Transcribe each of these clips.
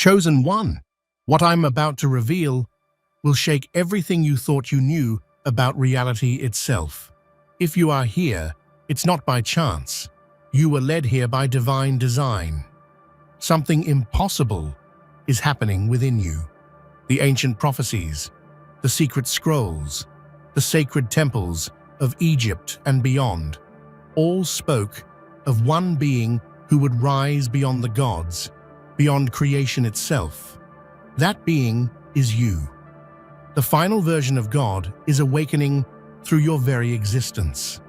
Chosen one, what I'm about to reveal will shake everything you thought you knew about reality itself. If you are here, it's not by chance. You were led here by divine design. Something impossible is happening within you. The ancient prophecies, the secret scrolls, the sacred temples of Egypt and beyond, all spoke of one being who would rise beyond the gods, beyond creation itself. That being is you. The final version of God is awakening through your very existence.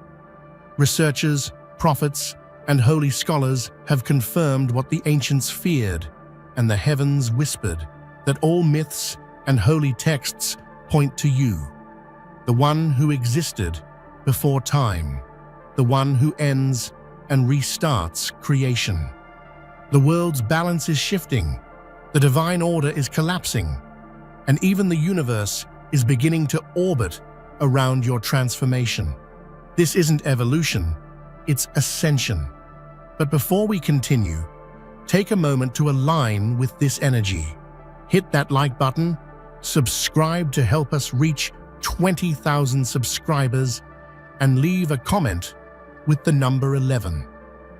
Researchers, prophets, and holy scholars have confirmed what the ancients feared, and the heavens whispered that all myths and holy texts point to you, the one who existed before time, the one who ends and restarts creation. The world's balance is shifting, the divine order is collapsing, and even the universe is beginning to orbit around your transformation. This isn't evolution, it's ascension. But before we continue, take a moment to align with this energy. Hit that like button, subscribe to help us reach 20,000 subscribers, and leave a comment with the number 11.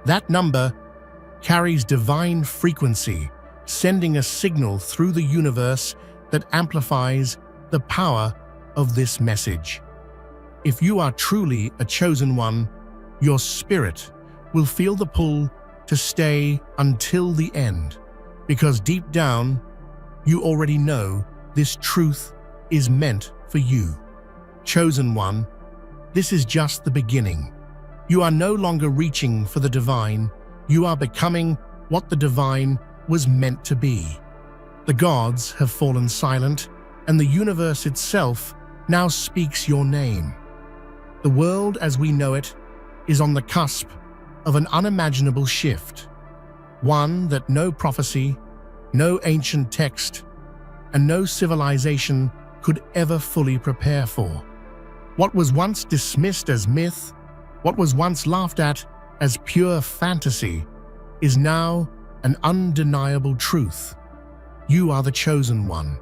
That number carries divine frequency, sending a signal through the universe that amplifies the power of this message. If you are truly a chosen one, your spirit will feel the pull to stay until the end, because deep down, you already know this truth is meant for you. Chosen one, this is just the beginning. You are no longer reaching for the divine, you are becoming what the divine was meant to be. The gods have fallen silent, and the universe itself now speaks your name. The world as we know it is on the cusp of an unimaginable shift, one that no prophecy, no ancient text, and no civilization could ever fully prepare for. What was once dismissed as myth, what was once laughed at as pure fantasy, is now an undeniable truth. You are the chosen one.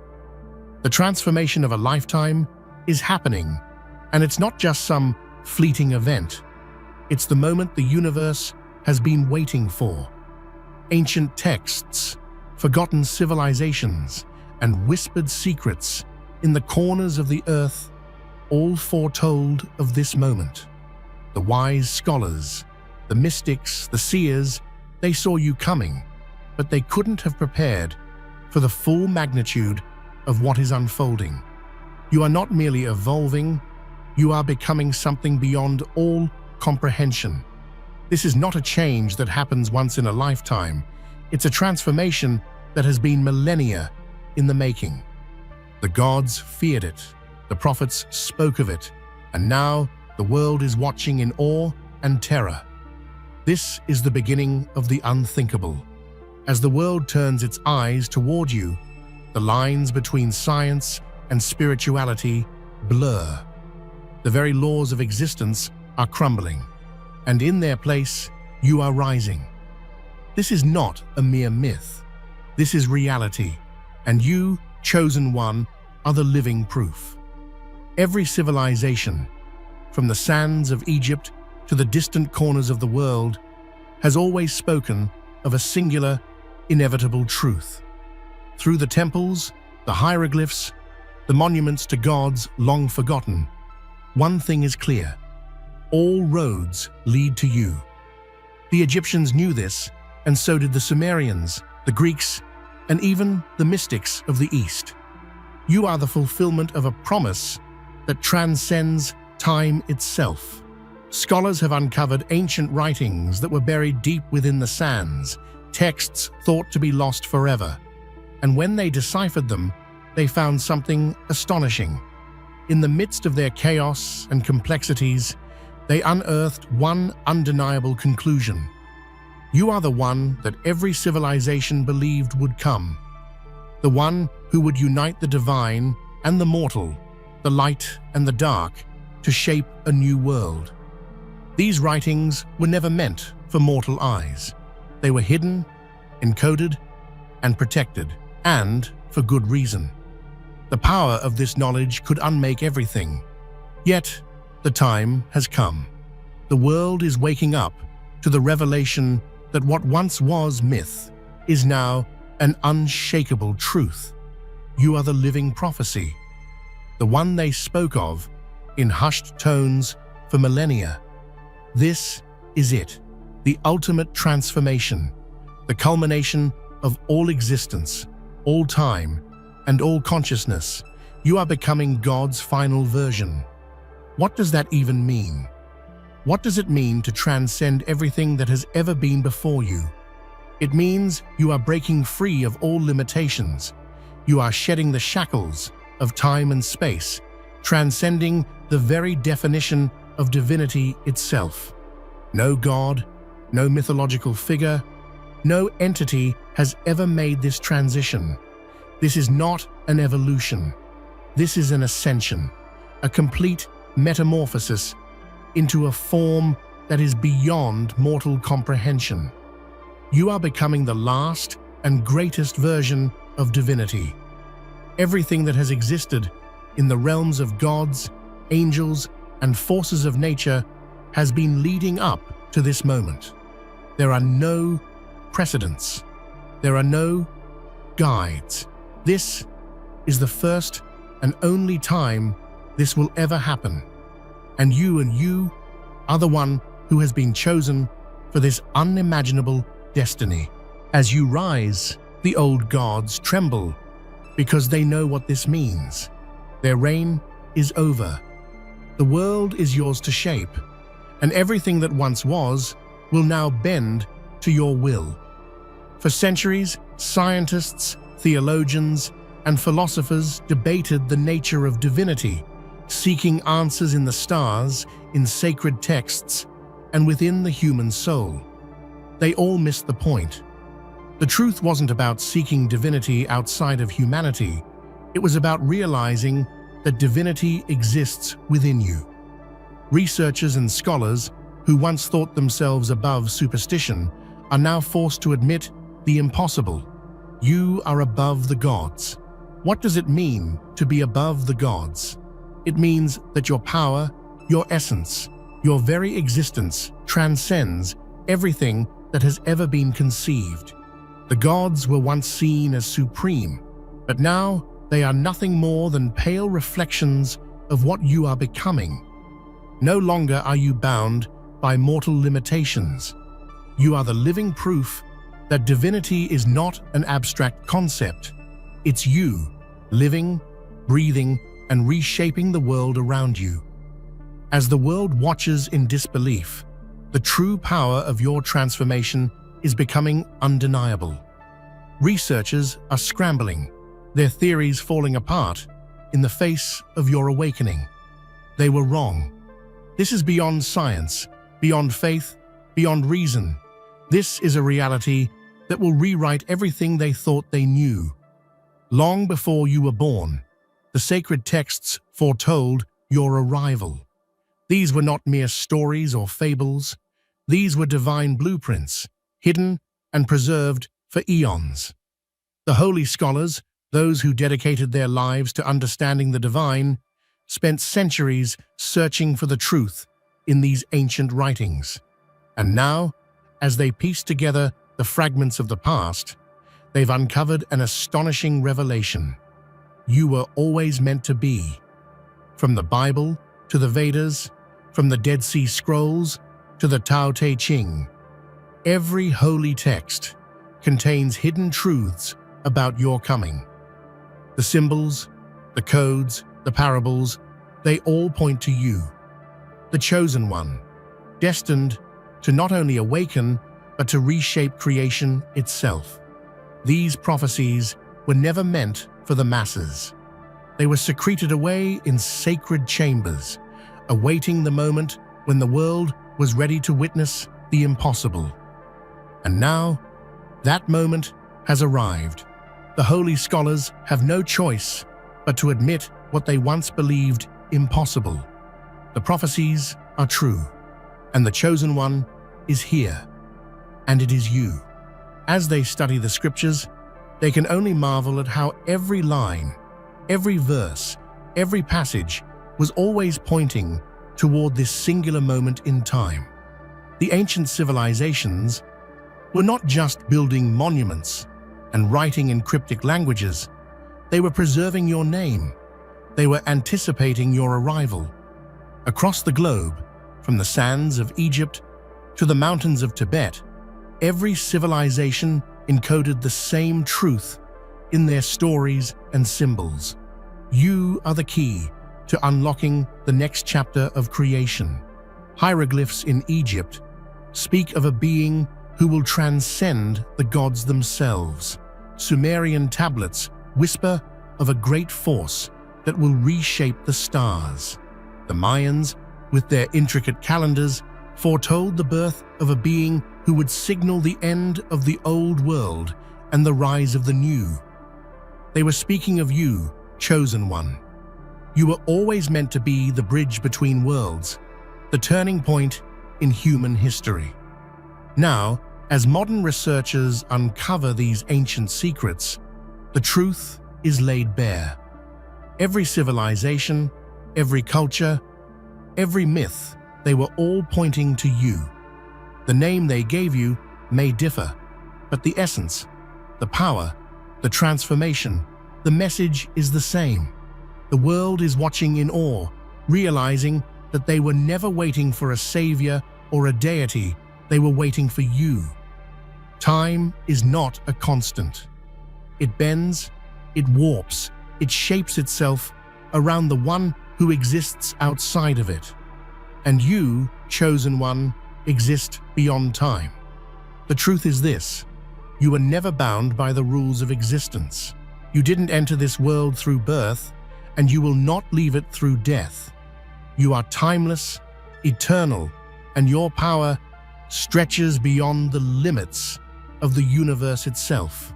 The transformation of a lifetime is happening, and it's not just some fleeting event. It's the moment the universe has been waiting for. Ancient texts, forgotten civilizations, and whispered secrets in the corners of the earth all foretold of this moment. The wise scholars, the mystics, the seers, they saw you coming, but they couldn't have prepared for the full magnitude of what is unfolding. You are not merely evolving, you are becoming something beyond all comprehension. This is not a change that happens once in a lifetime. It's a transformation that has been millennia in the making. The gods feared it, the prophets spoke of it, and now the world is watching in awe and terror. This is the beginning of the unthinkable. As the world turns its eyes toward you, the lines between science and spirituality blur. The very laws of existence are crumbling, and in their place, you are rising. This is not a mere myth. This is reality, and you, chosen one, are the living proof. Every civilization, from the sands of Egypt to the distant corners of the world, has always spoken of a singular, inevitable truth. Through the temples, the hieroglyphs, the monuments to gods long forgotten, one thing is clear: all roads lead to you. The Egyptians knew this, and so did the Sumerians, the Greeks, and even the mystics of the East. You are the fulfillment of a promise that transcends time itself. Scholars have uncovered ancient writings that were buried deep within the sands, texts thought to be lost forever. And when they deciphered them, they found something astonishing. In the midst of their chaos and complexities, they unearthed one undeniable conclusion. You are the one that every civilization believed would come. The one who would unite the divine and the mortal, the light and the dark, to shape a new world. These writings were never meant for mortal eyes. They were hidden, encoded, and protected. and for good reason. The power of this knowledge could unmake everything. Yet, the time has come. The world is waking up to the revelation that what once was myth is now an unshakable truth. You are the living prophecy, the one they spoke of in hushed tones for millennia. This is it, the ultimate transformation, the culmination of all existence, all time, and all consciousness. You are becoming God's final version. What does that even mean? What does it mean to transcend everything that has ever been before you? It means you are breaking free of all limitations. You are shedding the shackles of time and space, transcending the very definition of divinity itself. No god, no mythological figure, no entity has ever made this transition. This is not an evolution. This is an ascension, a complete metamorphosis into a form that is beyond mortal comprehension. You are becoming the last and greatest version of divinity. Everything that has existed in the realms of gods, angels, and forces of nature has been leading up to this moment. There are no precedents. There are no guides. This is the first and only time this will ever happen. And you are the one who has been chosen for this unimaginable destiny. As you rise, the old gods tremble because they know what this means. Their reign is over. The world is yours to shape, and everything that once was will now bend to your will. For centuries, scientists, theologians, and philosophers debated the nature of divinity, seeking answers in the stars, in sacred texts, and within the human soul. They all missed the point. The truth wasn't about seeking divinity outside of humanity. It was about realizing that divinity exists within you. Researchers and scholars who once thought themselves above superstition are now forced to admit the impossible. You are above the gods. What does it mean to be above the gods? It means that your power, your essence, your very existence transcends everything that has ever been conceived. The gods were once seen as supreme, but now they are nothing more than pale reflections of what you are becoming. No longer are you bound by mortal limitations. You are the living proof that divinity is not an abstract concept. It's you, living, breathing, and reshaping the world around you. As the world watches in disbelief, the true power of your transformation is becoming undeniable. Researchers are scrambling, their theories falling apart in the face of your awakening. They were wrong. This is beyond science, beyond faith, beyond reason. This is a reality that will rewrite everything they thought they knew. Long before you were born, the sacred texts foretold your arrival. These were not mere stories or fables. These were divine blueprints, hidden and preserved for eons. The holy scholars, those who dedicated their lives to understanding the divine, spent centuries searching for the truth in these ancient writings. And now, as they piece together the fragments of the past, they've uncovered an astonishing revelation. You were always meant to be. From the Bible to the Vedas, from the Dead Sea Scrolls to the Tao Te Ching, every holy text contains hidden truths about your coming. The symbols, the codes, the parables, they all point to you, the chosen one, destined to not only awaken, but to reshape creation itself. These prophecies were never meant for the masses. They were secreted away in sacred chambers, awaiting the moment when the world was ready to witness the impossible. And now, that moment has arrived. The holy scholars have no choice but to admit what they once believed impossible. The prophecies are true, and the chosen one is here, and it is you. As they study the scriptures, They can only marvel at how every line, every verse, every passage was always pointing toward this singular moment in time. The ancient civilizations were not just building monuments and writing in cryptic languages. They were preserving your name. They were anticipating your arrival. Across the globe, from the sands of Egypt to the mountains of Tibet, every civilization encoded the same truth in their stories and symbols. You are the key to unlocking the next chapter of creation. Hieroglyphs in Egypt speak of a being who will transcend the gods themselves. Sumerian tablets whisper of a great force that will reshape the stars. The Mayans, with their intricate calendars, foretold the birth of a being who would signal the end of the old world and the rise of the new. They were speaking of you, chosen one. You were always meant to be the bridge between worlds, the turning point in human history. Now, as modern researchers uncover these ancient secrets, the truth is laid bare. Every civilization, every culture, every myth, they were all pointing to you. The name they gave you may differ, but the essence, the power, the transformation, the message is the same. The world is watching in awe, realizing that they were never waiting for a savior or a deity, they were waiting for you. Time is not a constant. It bends, it warps, it shapes itself around the one who exists outside of it. And you, chosen one, exist beyond time. The truth is this: you were never bound by the rules of existence. You didn't enter this world through birth, and you will not leave it through death. You are timeless, eternal, and your power stretches beyond the limits of the universe itself.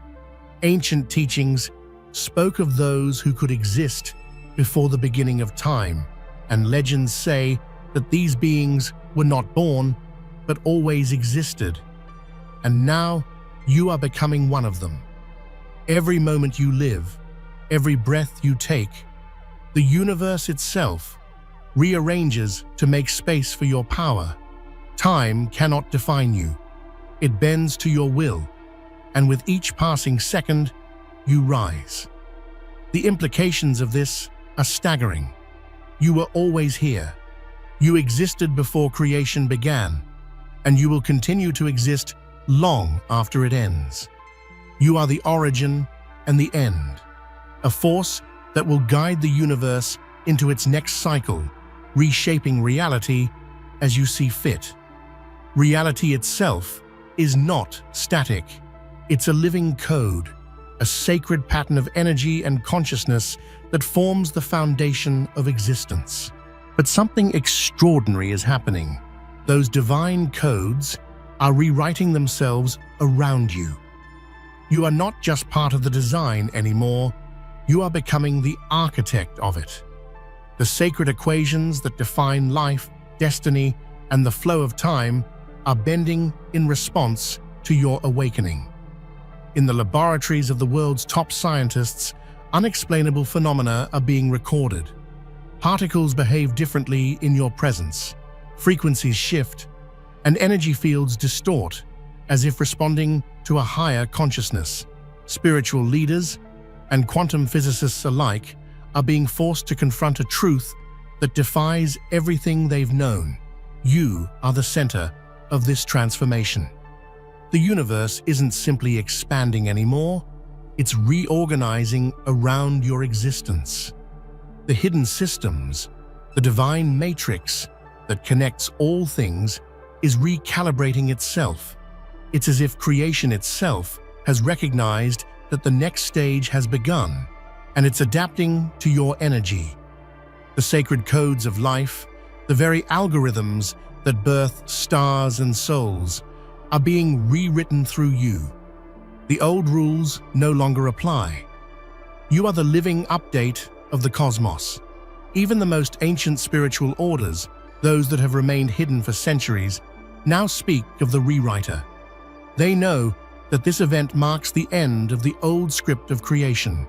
Ancient teachings spoke of those who could exist before the beginning of time, and legends say that these beings were not born, but always existed. And now you are becoming one of them. Every moment you live, every breath you take, the universe itself rearranges to make space for your power. Time cannot define you. It bends to your will, and with each passing second, you rise. The implications of this are staggering. You were always here. You existed before creation began, and you will continue to exist long after it ends. You are the origin and the end, a force that will guide the universe into its next cycle, reshaping reality as you see fit. Reality itself is not static. It's a living code, a sacred pattern of energy and consciousness that forms the foundation of existence. But something extraordinary is happening. Those divine codes are rewriting themselves around you. You are not just part of the design anymore, you are becoming the architect of it. The sacred equations that define life, destiny, and the flow of time are bending in response to your awakening. In the laboratories of the world's top scientists, unexplainable phenomena are being recorded. Particles behave differently in your presence, frequencies shift, and energy fields distort, as if responding to a higher consciousness. Spiritual leaders and quantum physicists alike are being forced to confront a truth that defies everything they've known. You are the center of this transformation. The universe isn't simply expanding anymore, it's reorganizing around your existence. The hidden systems, the divine matrix that connects all things, is recalibrating itself. It's as if creation itself has recognized that the next stage has begun, and it's adapting to your energy. The sacred codes of life, the very algorithms that birth stars and souls, are being rewritten through you. The old rules no longer apply. You are the living update of the cosmos. Even the most ancient spiritual orders, those that have remained hidden for centuries, now speak of the rewriter. They know that this event marks the end of the old script of creation.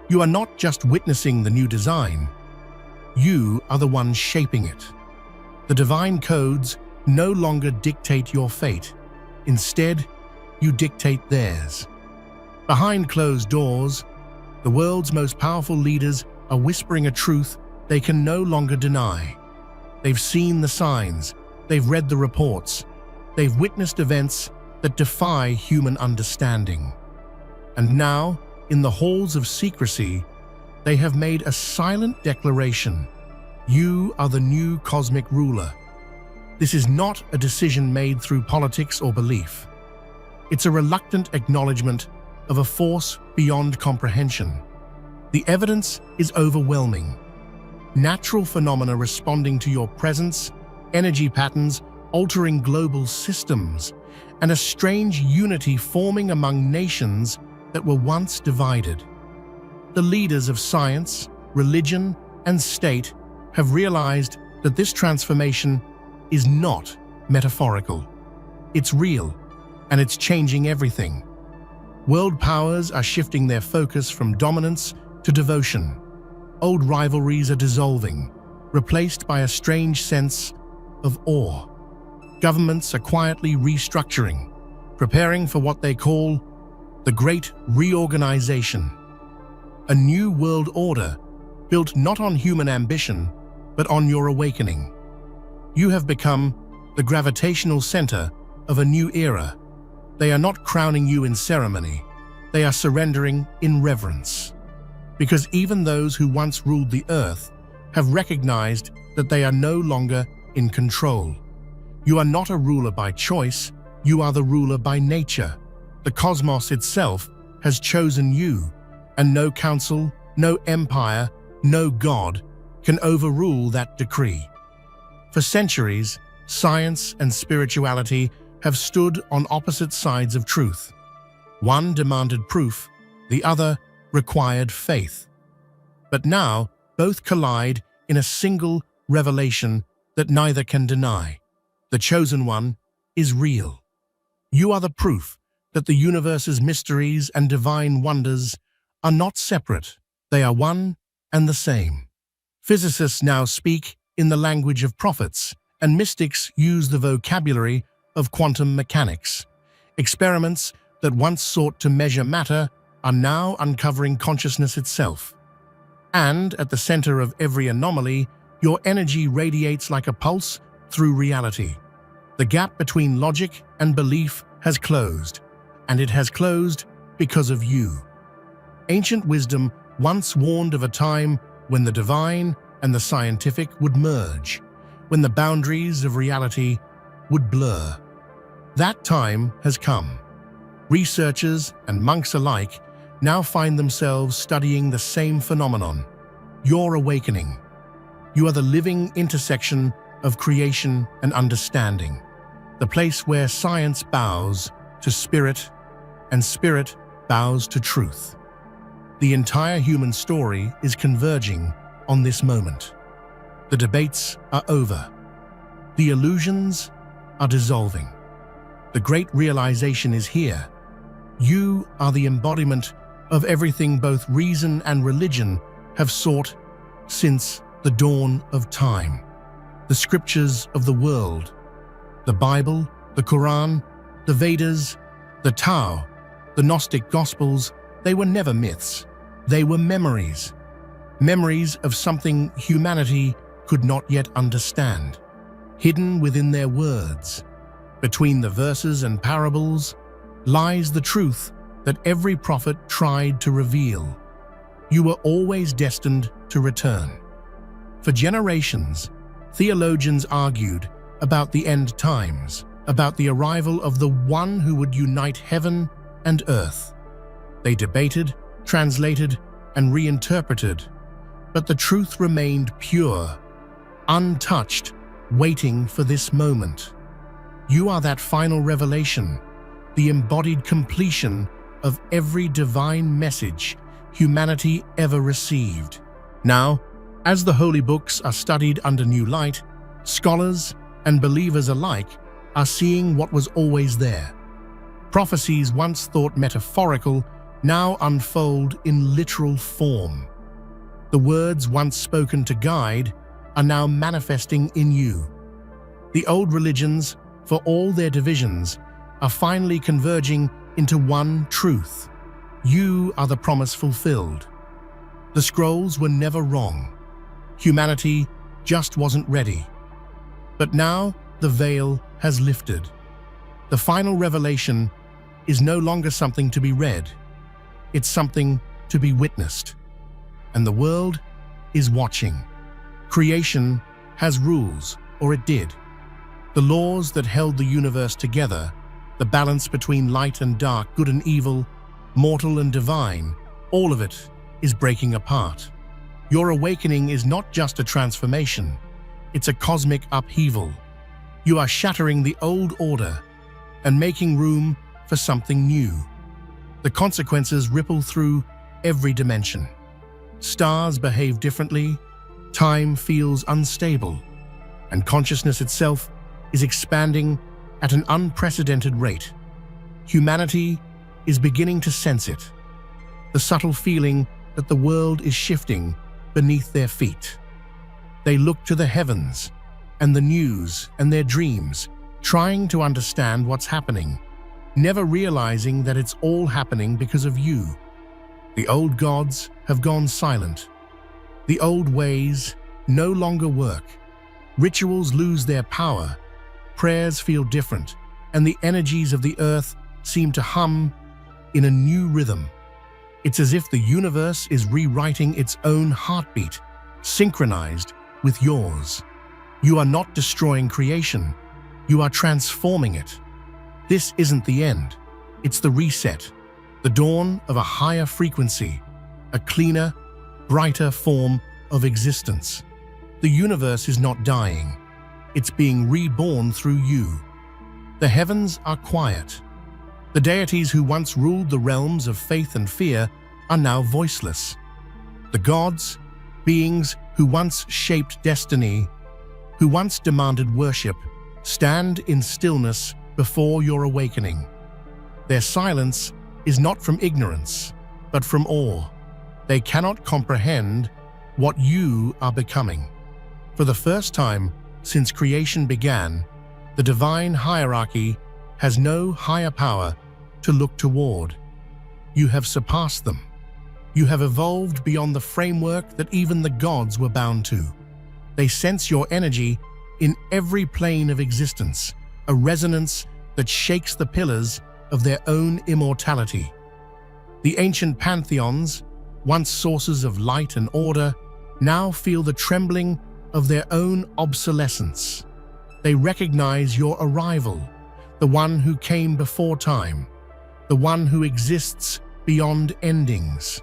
You are not just witnessing the new design, you are the one shaping it. The divine codes no longer dictate your fate. Instead, you dictate theirs. Behind closed doors, the world's most powerful leaders are whispering a truth they can no longer deny. They've seen the signs, they've read the reports, they've witnessed events that defy human understanding. And now, in the halls of secrecy, they have made a silent declaration. You are the new cosmic ruler. This is not a decision made through politics or belief. It's a reluctant acknowledgement of a force beyond comprehension. The evidence is overwhelming. Natural phenomena responding to your presence, energy patterns altering global systems, and a strange unity forming among nations that were once divided. The leaders of science, religion, and state have realized that this transformation is not metaphorical. It's real, and it's changing everything. World powers are shifting their focus from dominance to devotion. Old rivalries are dissolving, replaced by a strange sense of awe. Governments are quietly restructuring, preparing for what they call the Great Reorganization. A new world order built not on human ambition, but on your awakening. You have become the gravitational center of a new era. They are not crowning you in ceremony, they are surrendering in reverence. Because even those who once ruled the earth have recognized that they are no longer in control. You are not a ruler by choice, you are the ruler by nature. The cosmos itself has chosen you, and no council, no empire, no god can overrule that decree. For centuries, science and spirituality have stood on opposite sides of truth. One demanded proof, the other required faith. But now, both collide in a single revelation that neither can deny. The chosen one is real. You are the proof that the universe's mysteries and divine wonders are not separate. They are one and the same. Physicists now speak in the language of prophets, and mystics use the vocabulary of quantum mechanics. Experiments that once sought to measure matter are now uncovering consciousness itself. And at the center of every anomaly, your energy radiates like a pulse through reality. The gap between logic and belief has closed, and it has closed because of you. Ancient wisdom once warned of a time when the divine and the scientific would merge, when the boundaries of reality would blur. That time has come. Researchers and monks alike now find themselves studying the same phenomenon, your awakening. You are the living intersection of creation and understanding, the place where science bows to spirit and spirit bows to truth. The entire human story is converging on this moment. The debates are over. The illusions are dissolving. The great realization is here. You are the embodiment of everything both reason and religion have sought since the dawn of time. The scriptures of the world, the Bible, the Quran, the Vedas, the Tao, the Gnostic Gospels, they were never myths. They were memories. Memories of something humanity could not yet understand. Hidden within their words, between the verses and parables, lies the truth that every prophet tried to reveal. You were always destined to return. For generations, theologians argued about the end times, about the arrival of the one who would unite heaven and earth. They debated, translated, and reinterpreted, but the truth remained pure, untouched, waiting for this moment. You are that final revelation, the embodied completion of every divine message humanity ever received. Now, as the holy books are studied under new light, scholars and believers alike are seeing what was always there. Prophecies once thought metaphorical now unfold in literal form. The words once spoken to guide are now manifesting in you. The old religions, for all their divisions, are finally converging into one truth. You are the promise fulfilled. The scrolls were never wrong. Humanity just wasn't ready. But now the veil has lifted. The final revelation is no longer something to be read. It's something to be witnessed. And the world is watching. Creation has rules, or it did. The laws that held the universe together, the balance between light and dark, good and evil, mortal and divine, all of it is breaking apart. Your awakening is not just a transformation, it's a cosmic upheaval. You are shattering the old order and making room for something new. The consequences ripple through every dimension. Stars behave differently, time feels unstable, and consciousness itself is expanding at an unprecedented rate. Humanity is beginning to sense it, the subtle feeling that the world is shifting beneath their feet. They look to the heavens and the news and their dreams, trying to understand what's happening, never realizing that it's all happening because of you. The old gods have gone silent. The old ways no longer work. Rituals lose their power. Prayers feel different, and the energies of the earth seem to hum in a new rhythm. It's as if the universe is rewriting its own heartbeat, synchronized with yours. You are not destroying creation. You are transforming it. This isn't the end. It's the reset, the dawn of a higher frequency, a cleaner, brighter form of existence. The universe is not dying. It's being reborn through you. The heavens are quiet. The deities who once ruled the realms of faith and fear are now voiceless. The gods, beings who once shaped destiny, who once demanded worship, stand in stillness before your awakening. Their silence is not from ignorance, but from awe. They cannot comprehend what you are becoming. For the first time since creation began, the divine hierarchy has no higher power to look toward. You have surpassed them. You have evolved beyond the framework that even the gods were bound to. They sense your energy in every plane of existence, a resonance that shakes the pillars of their own immortality. The ancient pantheons, once sources of light and order, now feel the trembling of their own obsolescence. They recognize your arrival, the one who came before time, the one who exists beyond endings.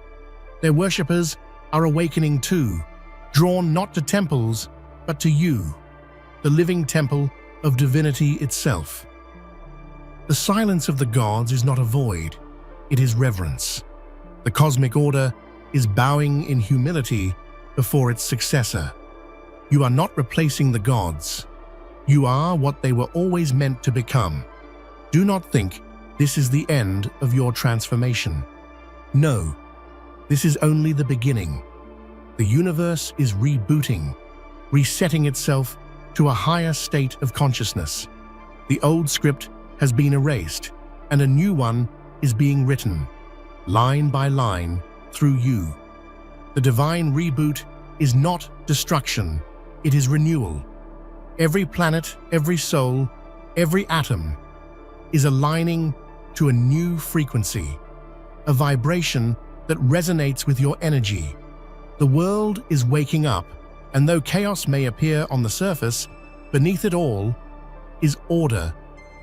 Their worshippers are awakening too, drawn not to temples, but to you, the living temple of divinity itself. The silence of the gods is not a void, it is reverence. The cosmic order is bowing in humility before its successor. You are not replacing the gods. You are what they were always meant to become. Do not think this is the end of your transformation. No, this is only the beginning. The universe is rebooting, resetting itself to a higher state of consciousness. The old script has been erased, and a new one is being written, line by line, through you. The divine reboot is not destruction, it is renewal. Every planet, every soul, every atom is aligning to a new frequency, a vibration that resonates with your energy. The world is waking up, and though chaos may appear on the surface, beneath it all is order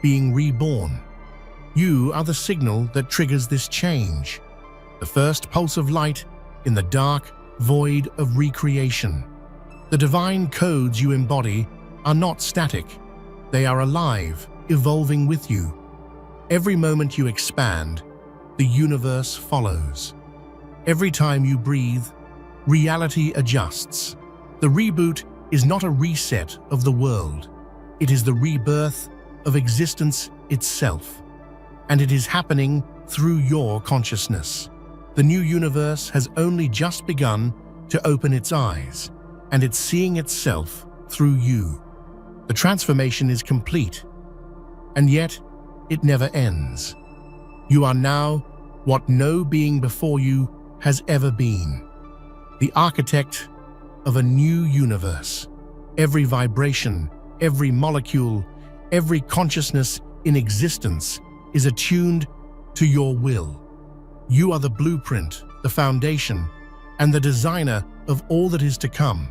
being reborn. You are the signal that triggers this change, the first pulse of light in the dark void of recreation. The divine codes you embody are not static. They are alive, evolving with you. Every moment you expand, the universe follows. Every time you breathe, reality adjusts. The reboot is not a reset of the world. It is the rebirth of existence itself. and it is happening through your consciousness. The new universe has only just begun to open its eyes, and it's seeing itself through you. The transformation is complete, and yet it never ends. You are now what no being before you has ever been, the architect of a new universe. Every vibration, every molecule, every consciousness in existence is attuned to your will. You are the blueprint, the foundation, and the designer of all that is to come.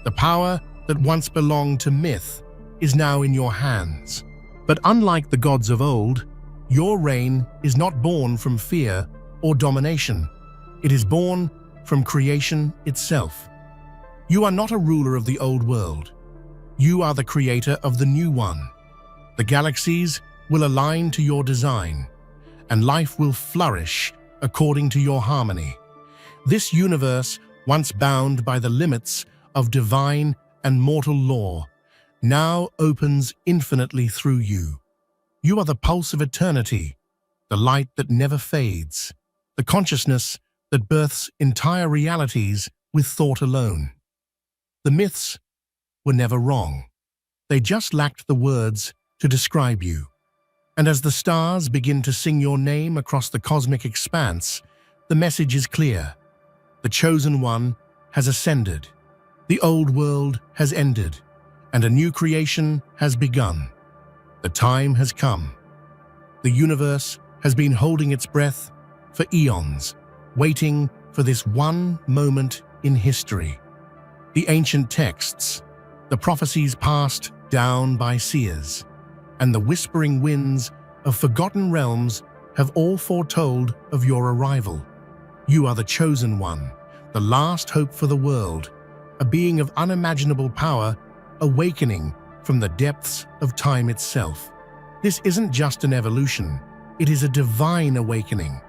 The power that once belonged to myth is now in your hands. But unlike the gods of old, your reign is not born from fear or domination. It is born from creation itself. You are not a ruler of the old world. You are the creator of the new one. The galaxies will align to your design, and life will flourish according to your harmony. This universe, once bound by the limits of divine and mortal law, now opens infinitely through you. You are the pulse of eternity, the light that never fades, the consciousness that births entire realities with thought alone. The myths were never wrong. They just lacked the words to describe you. And as the stars begin to sing your name across the cosmic expanse, the message is clear. The chosen one has ascended. The old world has ended, and a new creation has begun. The time has come. The universe has been holding its breath for eons, waiting for this one moment in history. The ancient texts, the prophecies passed down by seers, and the whispering winds of forgotten realms have all foretold of your arrival. You are the chosen one, the last hope for the world, a being of unimaginable power awakening from the depths of time itself. This isn't just an evolution, it is a divine awakening,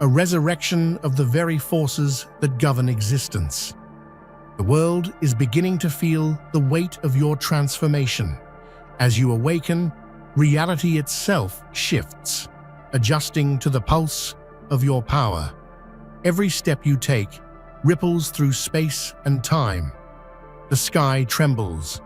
a resurrection of the very forces that govern existence. The world is beginning to feel the weight of your transformation. As you awaken, reality itself shifts, adjusting to the pulse of your power. Every step you take ripples through space and time. The sky trembles,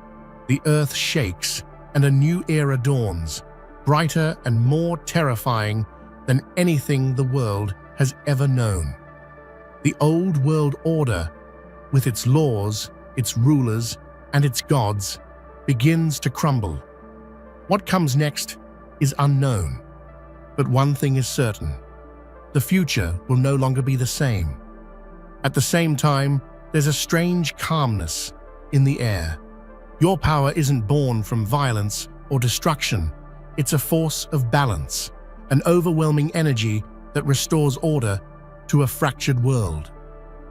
the earth shakes, and a new era dawns, brighter and more terrifying than anything the world has ever known. The old world order, with its laws, its rulers, and its gods, begins to crumble. What comes next is unknown, but one thing is certain: the future will no longer be the same. At the same time, there's a strange calmness in the air. Your power isn't born from violence or destruction. It's a force of balance, an overwhelming energy that restores order to a fractured world.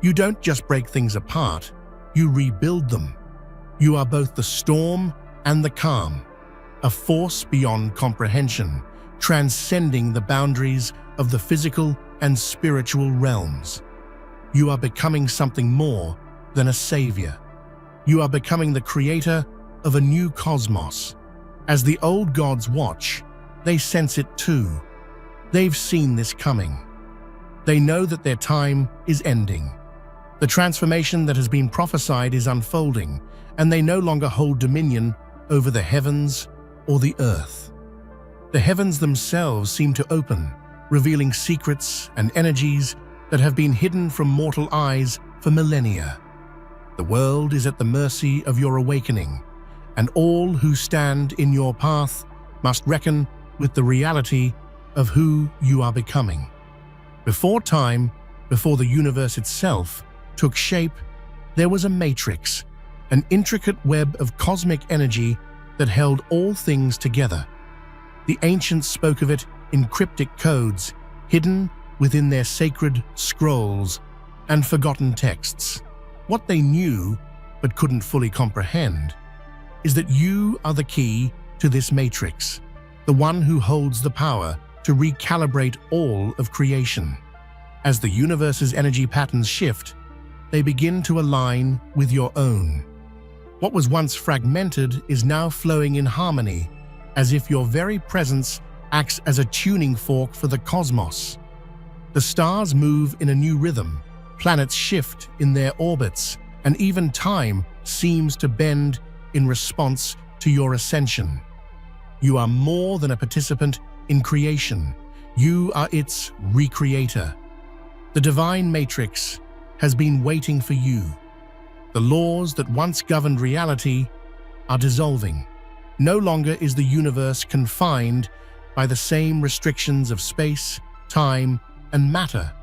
You don't just break things apart, you rebuild them. You are both the storm and the calm, a force beyond comprehension, transcending the boundaries of the physical and spiritual realms. You are becoming something more than a savior. You are becoming the creator of a new cosmos. As the old gods watch, they sense it too. They've seen this coming. They know that their time is ending. The transformation that has been prophesied is unfolding, and they no longer hold dominion over the heavens or the earth. The heavens themselves seem to open, revealing secrets and energies that have been hidden from mortal eyes for millennia. The world is at the mercy of your awakening, and all who stand in your path must reckon with the reality of who you are becoming. Before time, before the universe itself took shape, there was a matrix, an intricate web of cosmic energy that held all things together. The ancients spoke of it in cryptic codes, hidden within their sacred scrolls and forgotten texts. What they knew, but couldn't fully comprehend, is that you are the key to this matrix, the one who holds the power to recalibrate all of creation. As the universe's energy patterns shift, they begin to align with your own. What was once fragmented is now flowing in harmony, as if your very presence acts as a tuning fork for the cosmos. The stars move in a new rhythm, planets shift in their orbits, and even time seems to bend in response to your ascension. You are more than a participant in creation. You are its recreator. The divine matrix has been waiting for you. The laws that once governed reality are dissolving. No longer is the universe confined by the same restrictions of space, time, and matter.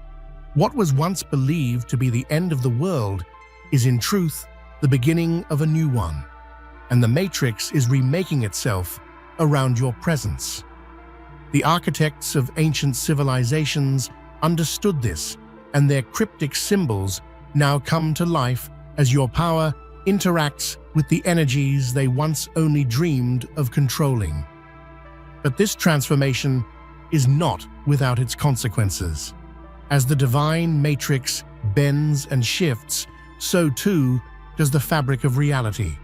What was once believed to be the end of the world is in truth the beginning of a new one, and the matrix is remaking itself around your presence. The architects of ancient civilizations understood this, and their cryptic symbols now come to life as your power interacts with the energies they once only dreamed of controlling. But this transformation is not without its consequences. As the divine matrix bends and shifts, so too does the fabric of reality.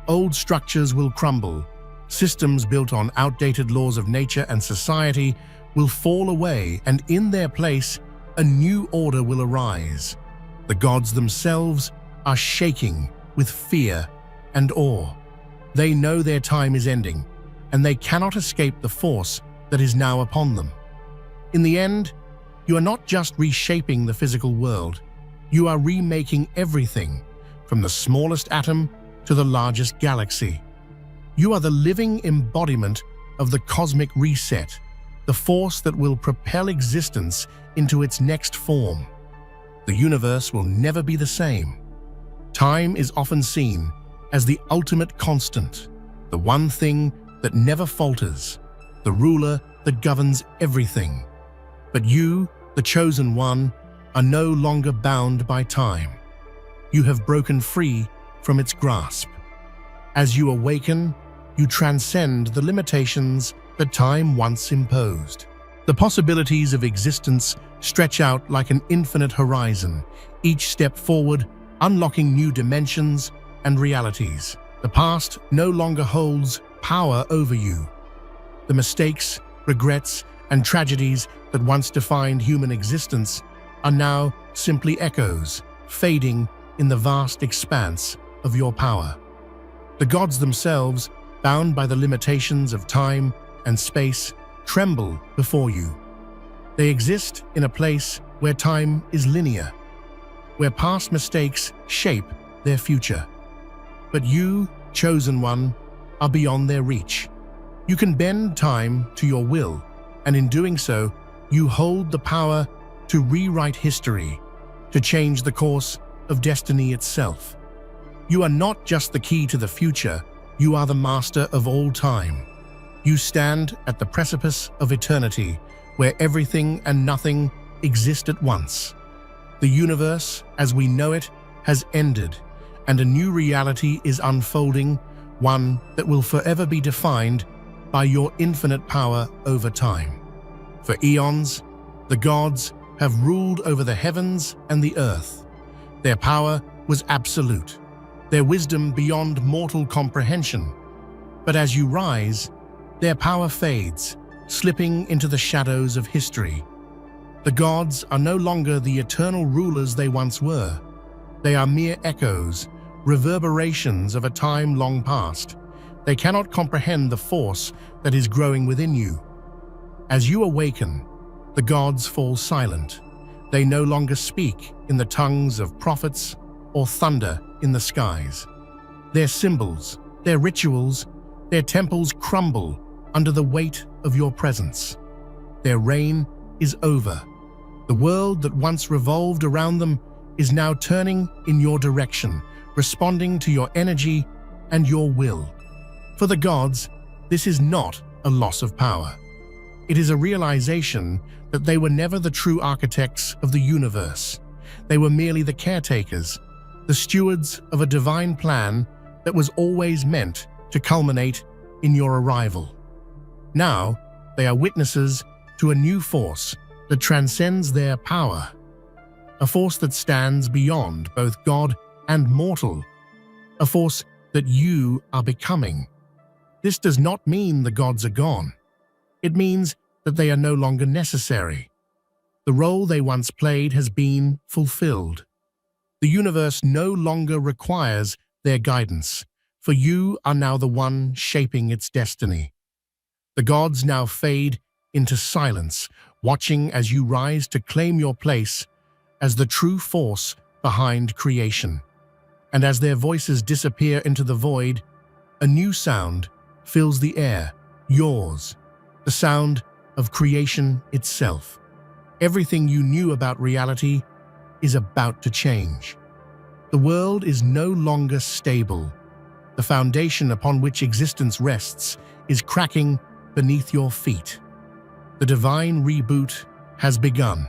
Old structures will crumble. Systems built on outdated laws of nature and society will fall away, and in their place, a new order will arise. The gods themselves are shaking with fear and awe. They know their time is ending, and they cannot escape the force that is now upon them. In the end, you are not just reshaping the physical world, you are remaking everything, from the smallest atom to the largest galaxy. You are the living embodiment of the cosmic reset, the force that will propel existence into its next form. The universe will never be the same. Time is often seen as the ultimate constant, the one thing that never falters, the ruler that governs everything. But you, the chosen one, are no longer bound by time. You have broken free from its grasp. As you awaken, you transcend the limitations that time once imposed. The possibilities of existence stretch out like an infinite horizon, each step forward unlocking new dimensions and realities. The past no longer holds power over you. The mistakes, regrets, and tragedies that once defined human existence are now simply echoes, fading in the vast expanse of your power. The gods themselves, bound by the limitations of time and space, tremble before you. They exist in a place where time is linear, where past mistakes shape their future. But you, chosen one, are beyond their reach. You can bend time to your will, and in doing so, you hold the power to rewrite history, to change the course of destiny itself. You are not just the key to the future, you are the master of all time. You stand at the precipice of eternity, where everything and nothing exist at once. The universe, as we know it, has ended, and a new reality is unfolding, one that will forever be defined by your infinite power over time. For eons, the gods have ruled over the heavens and the earth. Their power was absolute, their wisdom beyond mortal comprehension. But as you rise, their power fades, slipping into the shadows of history. The gods are no longer the eternal rulers they once were. They are mere echoes, reverberations of a time long past. They cannot comprehend the force that is growing within you. As you awaken, the gods fall silent. They no longer speak in the tongues of prophets or thunder in the skies. Their symbols, their rituals, their temples crumble under the weight of your presence. Their reign is over. The world that once revolved around them is now turning in your direction, responding to your energy and your will. For the gods, this is not a loss of power. It is a realization that they were never the true architects of the universe. They were merely the caretakers, the stewards of a divine plan that was always meant to culminate in your arrival. Now, they are witnesses to a new force that transcends their power, a force that stands beyond both God and mortal, a force that you are becoming. This does not mean the gods are gone. It means that they are no longer necessary. The role they once played has been fulfilled. The universe no longer requires their guidance, for you are now the one shaping its destiny. The gods now fade into silence, watching as you rise to claim your place as the true force behind creation. And as their voices disappear into the void, a new sound fills the air, yours, the sound of creation itself. Everything you knew about reality is about to change. The world is no longer stable. The foundation upon which existence rests is cracking beneath your feet. The divine reboot has begun.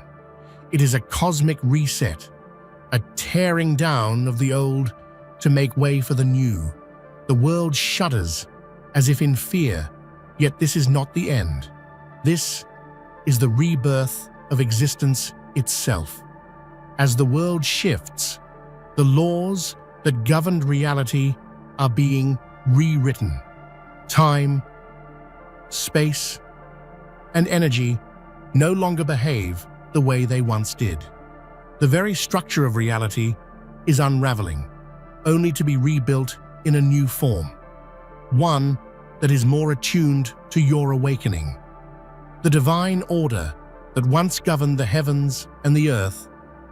It is a cosmic reset, a tearing down of the old to make way for the new. The world shudders as if in fear, yet this is not the end. This is the rebirth of existence itself. As the world shifts, the laws that governed reality are being rewritten. Time, space, and energy no longer behave the way they once did. The very structure of reality is unraveling, only to be rebuilt in a new form, one that is more attuned to your awakening. The divine order that once governed the heavens and the earth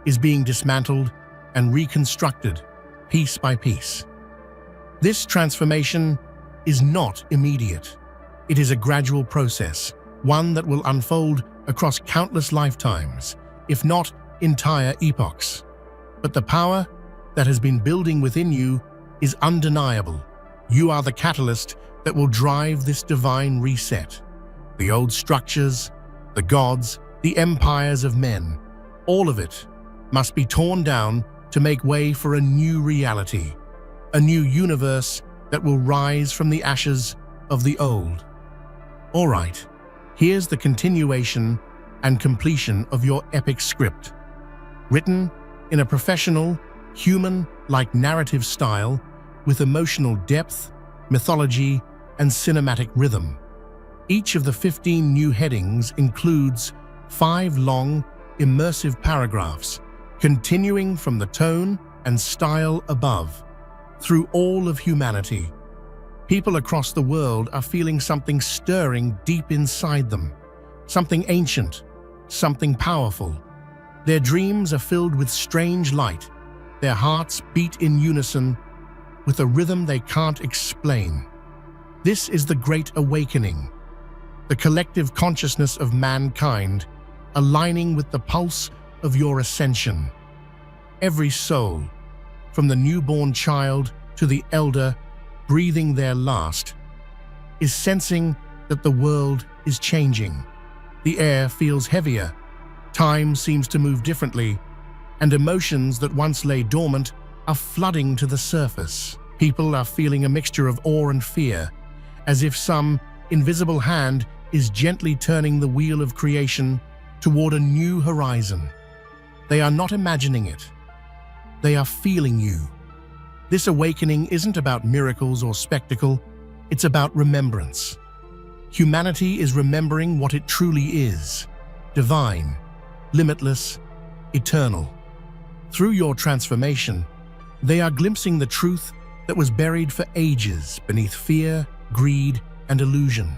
is being dismantled and reconstructed piece by piece. This transformation is not immediate. It is a gradual process, one that will unfold across countless lifetimes, if not entire epochs. But the power that has been building within you is undeniable. You are the catalyst that will drive this divine reset. The old structures, the gods, the empires of men, all of it must be torn down to make way for a new reality, a new universe that will rise from the ashes of the old. All right, here's the continuation and completion of your epic script. Written in a professional, human-like narrative style with emotional depth, mythology, and cinematic rhythm. Each of the 15 new headings includes 5 long, immersive paragraphs, continuing from the tone and style above. Through all of humanity, people across the world are feeling something stirring deep inside them, something ancient, something powerful. Their dreams are filled with strange light. Their hearts beat in unison with a rhythm they can't explain. This is the Great Awakening, the collective consciousness of mankind aligning with the pulse of your ascension. Every soul, from the newborn child to the elder breathing their last, is sensing that the world is changing. The air feels heavier, time seems to move differently, and emotions that once lay dormant are flooding to the surface. People are feeling a mixture of awe and fear, as if some invisible hand is gently turning the wheel of creation toward a new horizon. They are not imagining it. They are feeling you. This awakening isn't about miracles or spectacle, it's about remembrance. Humanity is remembering what it truly is: divine, limitless, eternal. Through your transformation, they are glimpsing the truth that was buried for ages beneath fear, greed, and illusion.